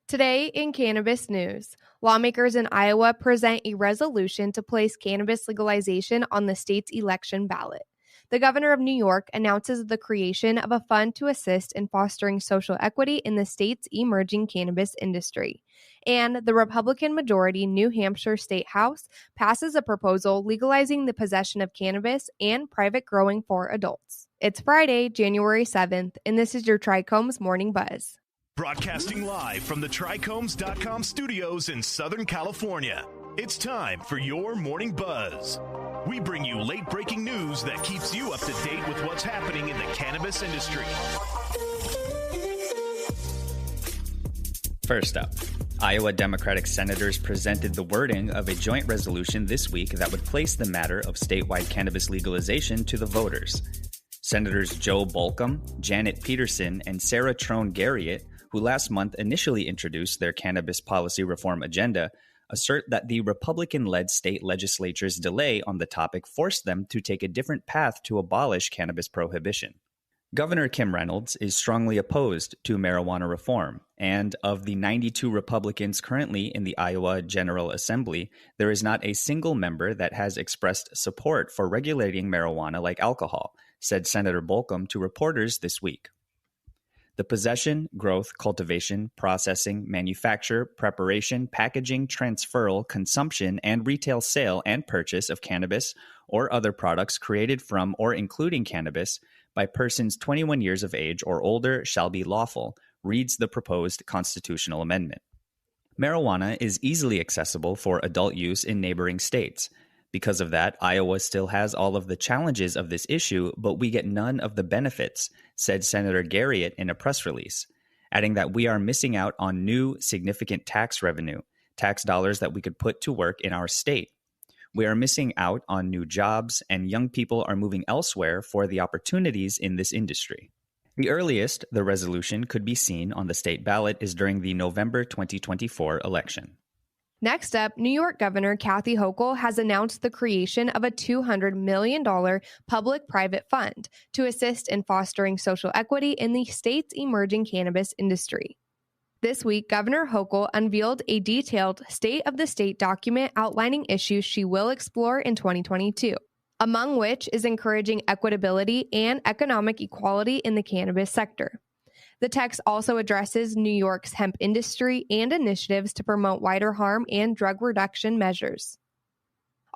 Today in Cannabis News, lawmakers in Iowa present a resolution to place cannabis legalization on the state's election ballot. The governor of New York announces the creation of a fund to assist in fostering social equity in the state's emerging cannabis industry. And the Republican-majority New Hampshire State House passes a proposal legalizing the possession of cannabis and private growing for adults. It's Friday, January 7th, and this is your Trichomes Morning Buzz. Broadcasting live from the Trichomes.com studios in Southern California. It's time for your Morning Buzz. We bring you late-breaking news that keeps you up to date with what's happening in the cannabis industry. First up, Iowa Democratic senators presented the wording of a joint resolution this week that would place the matter of statewide cannabis legalization to the voters. Senators Joe Bolcom, Janet Peterson, and Sarah Trone-Garriott, who last month initially introduced their cannabis policy reform agenda, assert that the Republican-led state legislature's delay on the topic forced them to take a different path to abolish cannabis prohibition. Governor Kim Reynolds is strongly opposed to marijuana reform, and of the 92 Republicans currently in the Iowa General Assembly, there is not a single member that has expressed support for regulating marijuana like alcohol, said Senator Bolcom to reporters this week. The possession, growth, cultivation, processing, manufacture, preparation, packaging, transferal, consumption, and retail sale and purchase of cannabis or other products created from or including cannabis by persons 21 years of age or older shall be lawful, reads the proposed constitutional amendment. Marijuana is easily accessible for adult use in neighboring states. Because of that, Iowa still has all of the challenges of this issue, but we get none of the benefits, said Senator Garriott in a press release, adding that we are missing out on new, significant tax revenue, tax dollars that we could put to work in our state. We are missing out on new jobs, and young people are moving elsewhere for the opportunities in this industry. The earliest the resolution could be seen on the state ballot is during the November 2024 election. Next up, New York Governor Kathy Hochul has announced the creation of a $200 million public-private fund to assist in fostering social equity in the state's emerging cannabis industry. This week, Governor Hochul unveiled a detailed state-of-the-state document outlining issues she will explore in 2022, among which is encouraging equitability and economic equality in the cannabis sector. The text also addresses New York's hemp industry and initiatives to promote wider harm and drug reduction measures.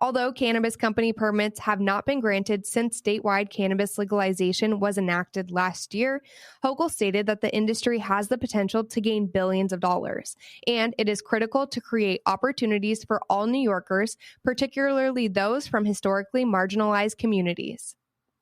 Although cannabis company permits have not been granted since statewide cannabis legalization was enacted last year, Hochul stated that the industry has the potential to gain billions of dollars, and it is critical to create opportunities for all New Yorkers, particularly those from historically marginalized communities.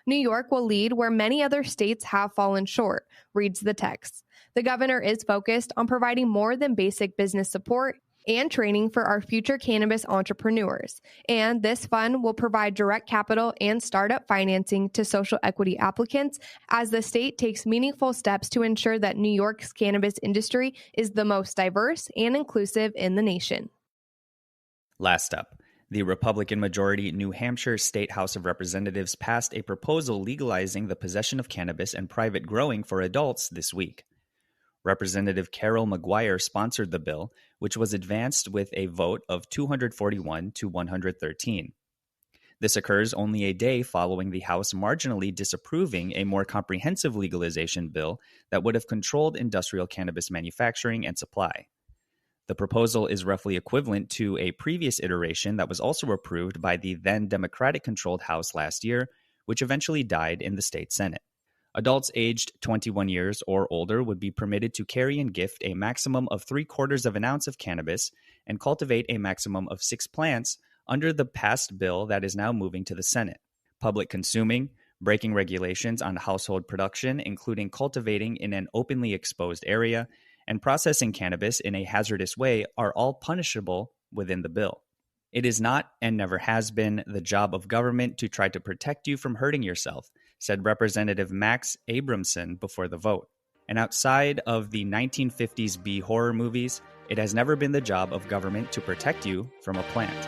New York will lead where many other states have fallen short, reads the text. The governor is focused on providing more than basic business support and training for our future cannabis entrepreneurs, and this fund will provide direct capital and startup financing to social equity applicants as the state takes meaningful steps to ensure that New York's cannabis industry is the most diverse and inclusive in the nation. Last up, the Republican-majority New Hampshire State House of Representatives passed a proposal legalizing the possession of cannabis and private growing for adults this week. Representative Carol McGuire sponsored the bill, which was advanced with a vote of 241 to 113. This occurs only a day following the House marginally disapproving a more comprehensive legalization bill that would have controlled industrial cannabis manufacturing and supply. The proposal is roughly equivalent to a previous iteration that was also approved by the then Democratic-controlled House last year, which eventually died in the state Senate. Adults aged 21 years or older would be permitted to carry and gift a maximum of 3/4 of an ounce of cannabis and cultivate a maximum of 6 plants under the passed bill that is now moving to the Senate. Public consuming, breaking regulations on household production, including cultivating in an openly exposed area, and processing cannabis in a hazardous way are all punishable within the bill. It is not, and never has been, the job of government to try to protect you from hurting yourself, said Representative Max Abramson before the vote. And outside of the 1950s B horror movies, it has never been the job of government to protect you from a plant.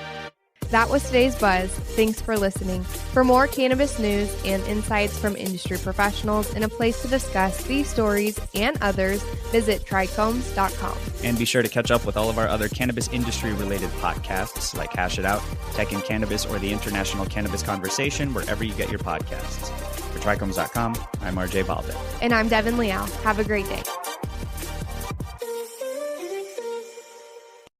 That was today's Buzz. Thanks for listening. For more cannabis news and insights from industry professionals and a place to discuss these stories and others, visit trichomes.com. And be sure to catch up with all of our other cannabis industry-related podcasts like Hash It Out, Tech and Cannabis, or the International Cannabis Conversation wherever you get your podcasts. For trichomes.com, I'm RJ Balda. And I'm Devin Liao. Have a great day.